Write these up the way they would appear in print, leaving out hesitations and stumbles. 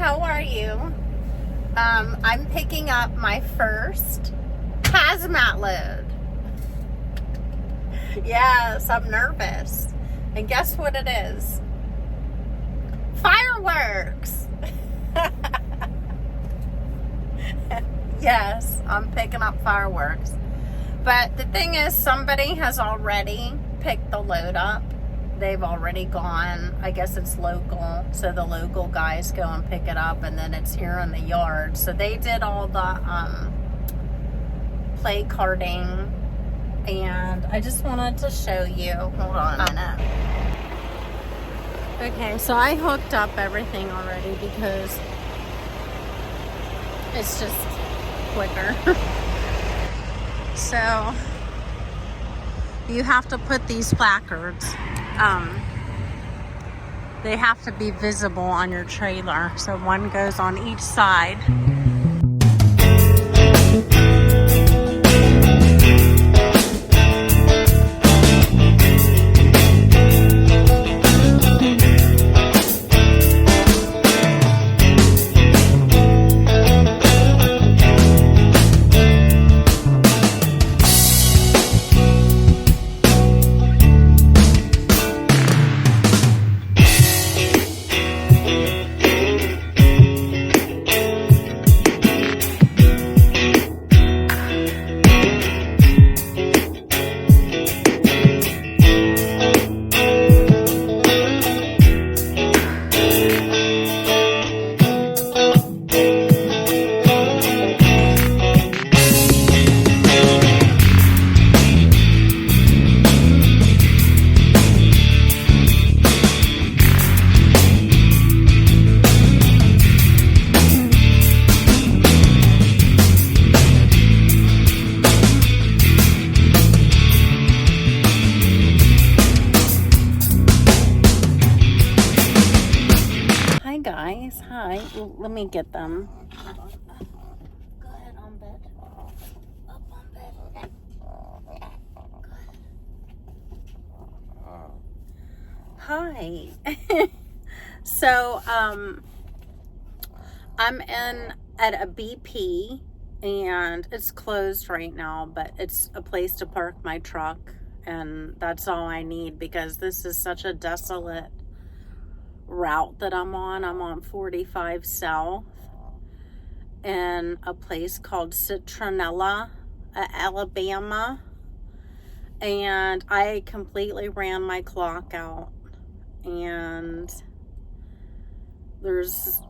how are you? I'm picking up my first hazmat load. Yes, I'm nervous. And guess what it is? Fireworks! Yes, I'm picking up fireworks. But the thing is, somebody has already picked the load up. They've already gone. I guess it's local, so the local guys go and pick it up, and then it's here in the yard. So they did all the play carding, and I just wanted to show you. Hold on a minute. Okay, so I hooked up everything already because it's just quicker. So you have to put these placards. They have to be visible on your trailer. So one goes on each side. Hi, let me get them. Go ahead on bed. Up on bed. Hi. So, I'm in at a BP, and it's closed right now, but it's a place to park my truck, and that's all I need because this is such a desolate route that I'm on 45 South in a place called Citronella, Alabama, and I completely ran my clock out, and there's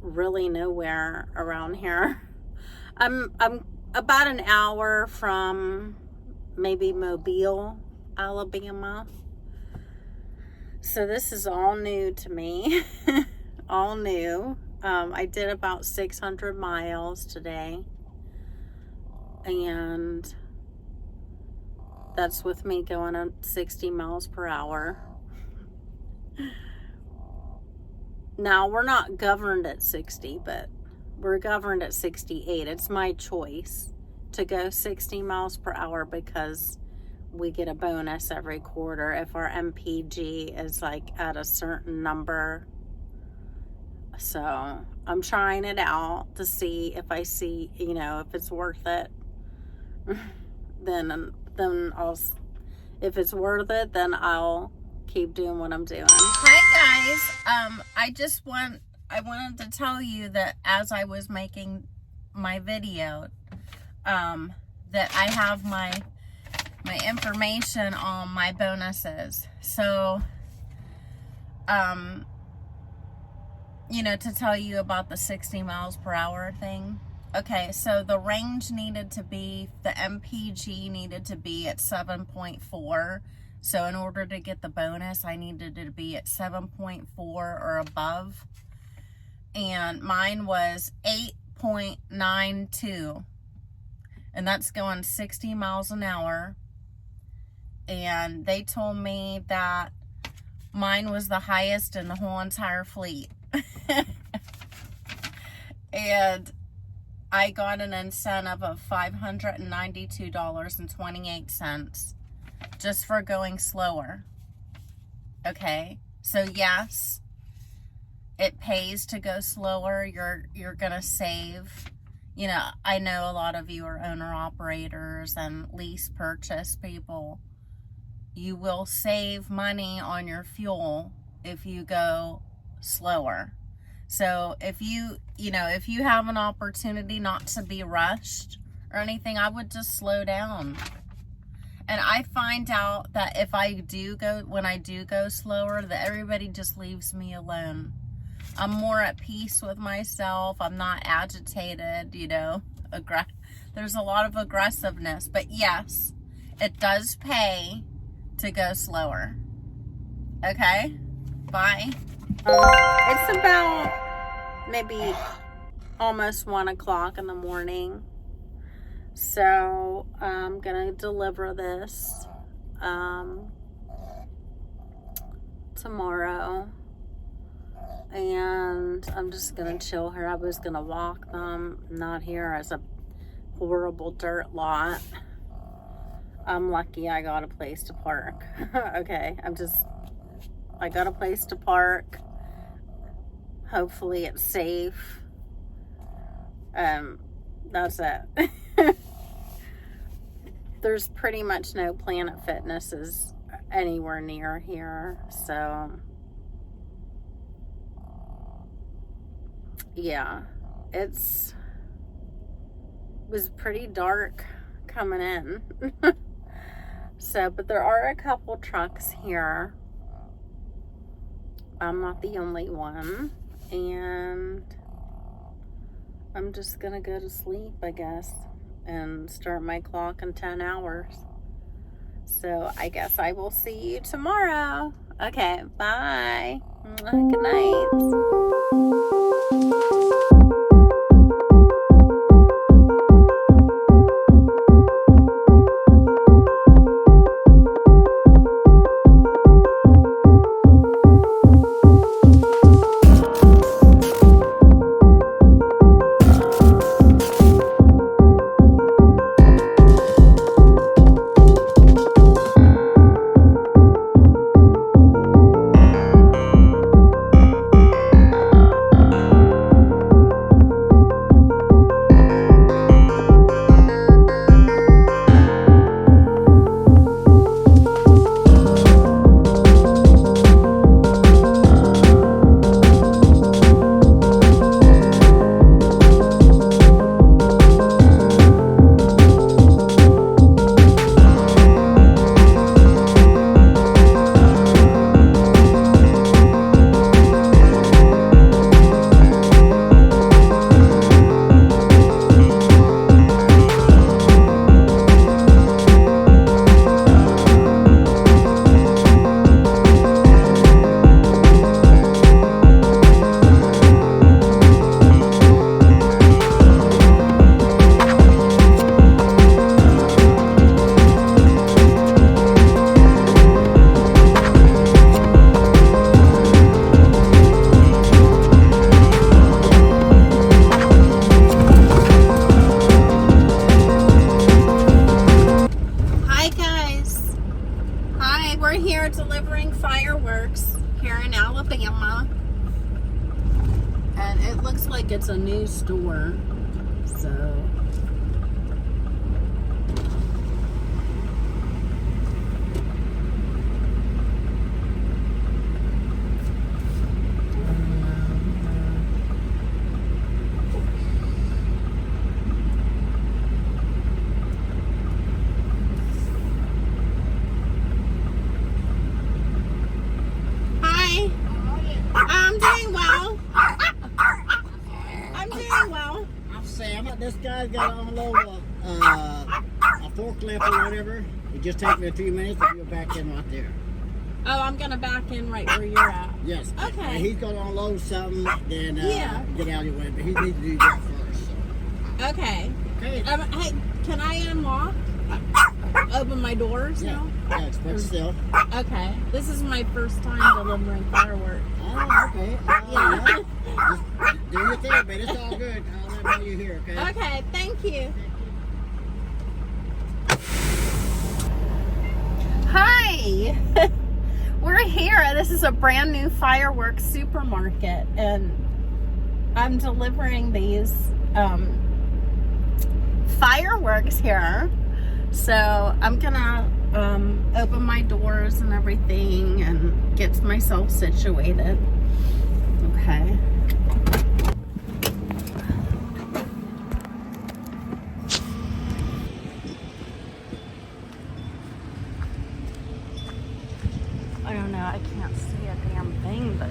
really nowhere around here. I'm about an hour from maybe Mobile, Alabama. So this is all new to me, all new. I did about 600 miles today, and that's with me going at 60 miles per hour. Now, we're not governed at 60, but we're governed at 68. It's my choice to go 60 miles per hour because we get a bonus every quarter if our MPG is like at a certain number. So I'm trying it out to see if I see, if it's worth it. then I'll, if it's worth it, then I'll keep doing what I'm doing. Hi guys. I wanted to tell you that as I was making my video, that I have my information on my bonuses. So, to tell you about the 60 miles per hour thing. Okay, so the range needed to be, the MPG needed to be at 7.4. So in order to get the bonus, I needed it to be at 7.4 or above. And mine was 8.92. And that's going 60 miles an hour. And they told me that mine was the highest in the whole entire fleet. And I got an incentive of $592.28 just for going slower. Okay, so yes, it pays to go slower. You're gonna save. You know, I know a lot of you are owner operators and lease purchase people. You will save money on your fuel if you go slower. So if you have an opportunity not to be rushed or anything, I would just slow down. And I find out that when I do go slower, that everybody just leaves me alone. I'm more at peace with myself. I'm not agitated, you know. There's a lot of aggressiveness. But yes, it does pay to go slower. Okay? Bye. It's about maybe almost 1 o'clock in the morning. So I'm going to deliver this tomorrow. And I'm just going to chill here. I was going to walk them. Not here as a horrible dirt lot. I'm lucky I got a place to park. Okay, I got a place to park. Hopefully it's safe. That's it. There's pretty much no Planet Fitnesses anywhere near here. So yeah, it was pretty dark coming in. So, but there are a couple trucks here. I'm not the only one. And I'm just gonna go to sleep, I guess, and start my clock in 10 hours. So I guess I will see you tomorrow. Okay, bye. Good night. It's a new store, so hi. I'm doing well. I'm Sam. This guy's got to unload a forklift or whatever. It just takes me a few minutes to go back in right there. Oh, I'm gonna back in right where you're at. Yes. Okay. And he's going to unload something, then Yeah. get out of your way. But he needs to do that first. So. Okay. Okay. Hey, can I unlock? Open my doors now? Yeah, express yourself. Okay. This is my first time delivering fireworks. Oh, okay. Yeah. Just do your thing, man. It's all good. I'll let know you're here, okay? Okay, thank you. Hi. We're here. This is a brand new fireworks supermarket, and I'm delivering these fireworks here. So I'm gonna open my doors and everything and get myself situated. Okay. I don't know, I can't see a damn thing, but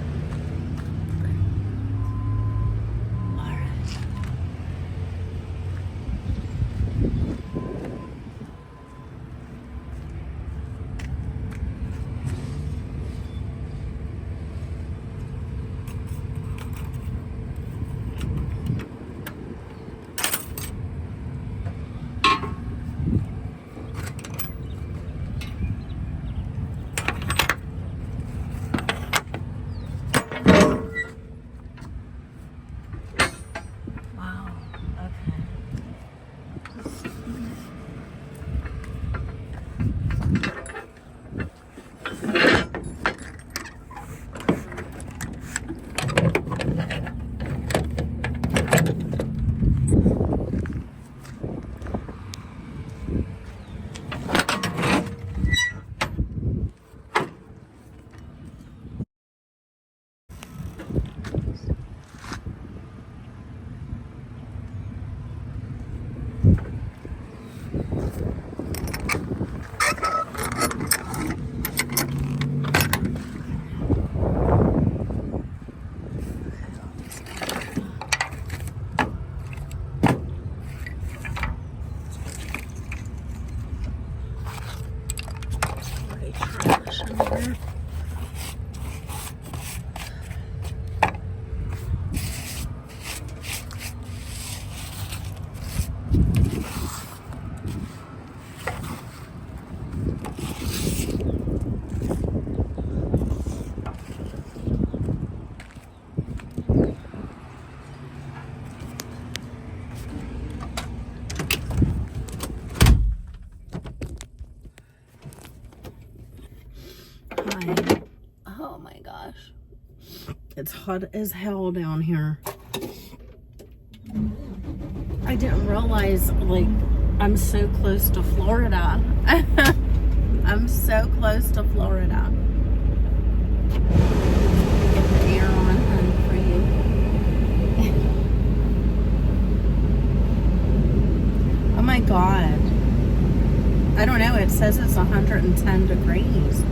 oh my gosh. It's hot as hell down here. I didn't realize, like, I'm so close to Florida. I'm so close to Florida. Get the air on, honey, for you. Oh my God. I don't know, it says it's 110 degrees.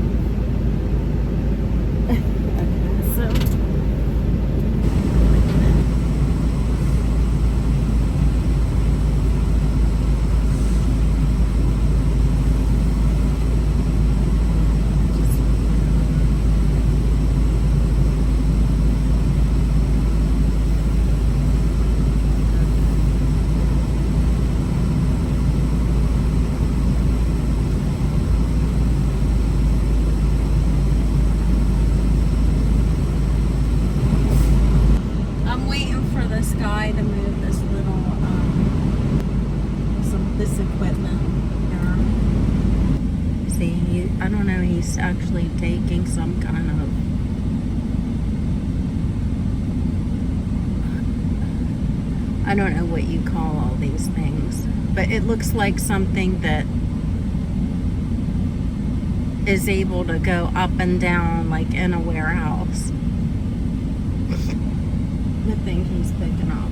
I don't know, he's actually taking some kind of I don't know what you call all these things, but it looks like something that is able to go up and down like in a warehouse. The thing he's picking up.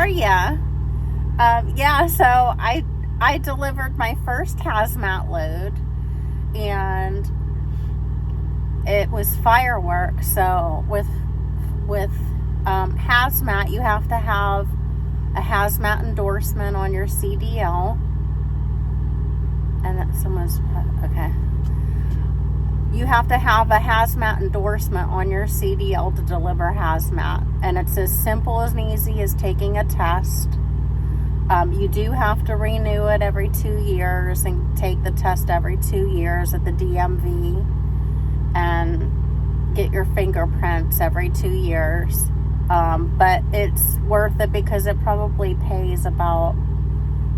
are ya? Yeah, so I delivered my first hazmat load, and it was fireworks. So with hazmat, you have to have a hazmat endorsement on your CDL. And that someone's okay. You have to have a hazmat endorsement on your CDL to deliver hazmat, and it's as simple and easy as taking a test. You do have to renew it every 2 years and take the test every 2 years at the DMV, and get your fingerprints every 2 years. But it's worth it because it probably pays about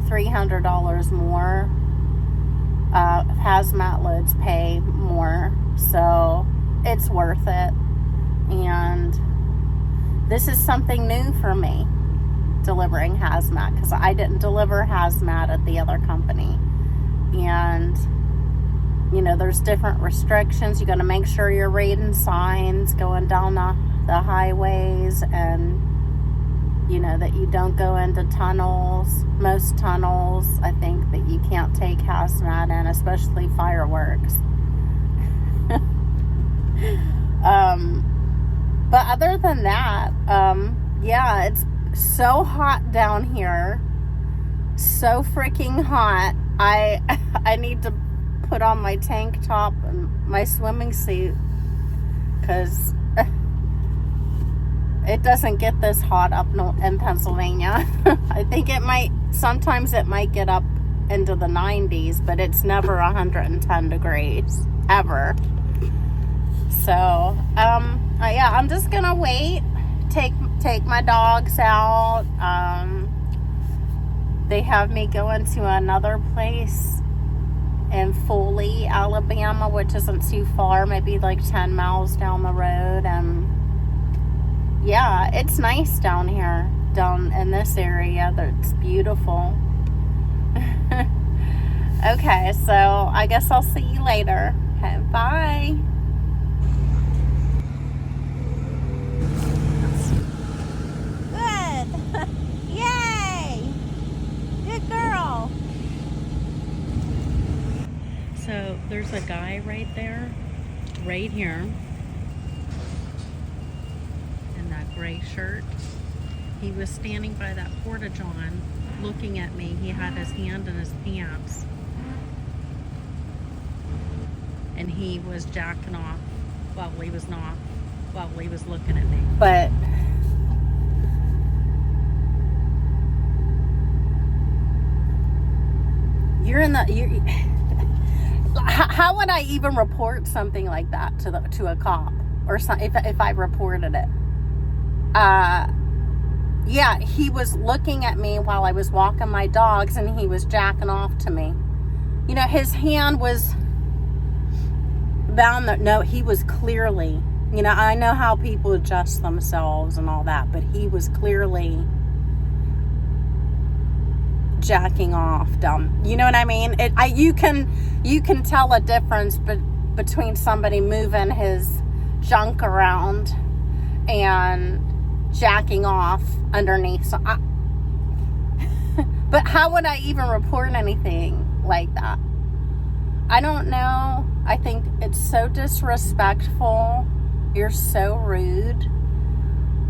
$300 more. Hazmat loads pay more, so it's worth it. And this is something new for me, delivering hazmat, because I didn't deliver hazmat at the other company. And you know, there's different restrictions. You got to make sure you're reading signs going down the highways, and you know that you don't go into tunnels. Most tunnels, I think, that you can't take hazmat in, especially fireworks. But other than that, yeah, it's so hot down here. So freaking hot. I need to put on my tank top and my swimming suit, because it doesn't get this hot up in Pennsylvania. I think sometimes it might get up into the 90s, but it's never 110 degrees, ever. So, yeah, I'm just gonna wait, take my dogs out. They have me going to another place in Foley, Alabama, which isn't too far, maybe like 10 miles down the road. And yeah, it's nice down here, down in this area. It's beautiful. Okay, so I guess I'll see you later. Okay, bye. Good. Yay. Good girl. So there's a guy right there, right here, in that gray shirt. He was standing by that porta-john looking at me. He had his hand in his pants, and he was jacking off while he was looking at me. But how would I even report something like that to a cop, or if I reported it? Yeah, he was looking at me while I was walking my dogs, and he was jacking off to me. You know, his hand was down there. No, he was clearly, you know, I know how people adjust themselves and all that, but he was clearly jacking off down. You know what I mean? You can tell a difference between somebody moving his junk around and jacking off underneath. So but how would I even report anything like that? I don't know. I think it's so disrespectful. You're so rude.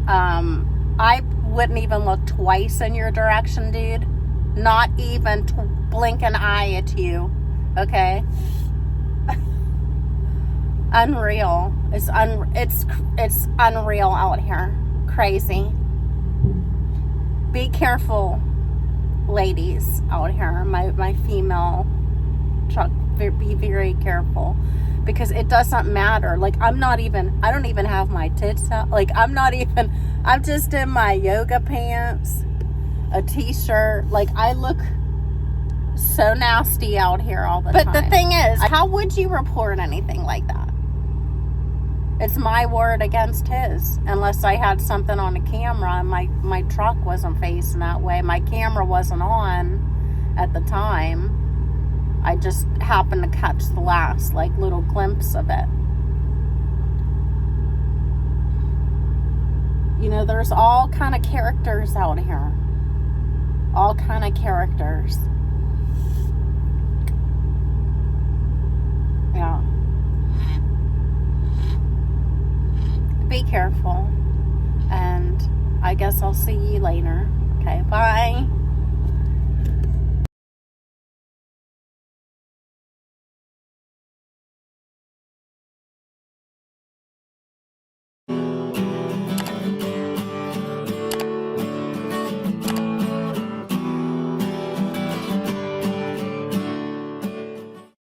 I wouldn't even look twice in your direction, dude. Not even blink an eye at you. Okay? Unreal. It's unreal out here. Crazy. Be careful, ladies out here. My female truck. Be very careful, because it doesn't matter. Like, I don't even have my tits out. Like, I'm just in my yoga pants, a t-shirt. Like, I look so nasty out here all the time. But the thing is, how would you report anything like that? It's my word against his, unless I had something on the camera and my truck wasn't facing that way. My camera wasn't on at the time. I just happened to catch the last, little glimpse of it. You know, there's all kind of characters out here. all kind of characters. Yeah. Be careful, and I guess I'll see you later. Okay, bye.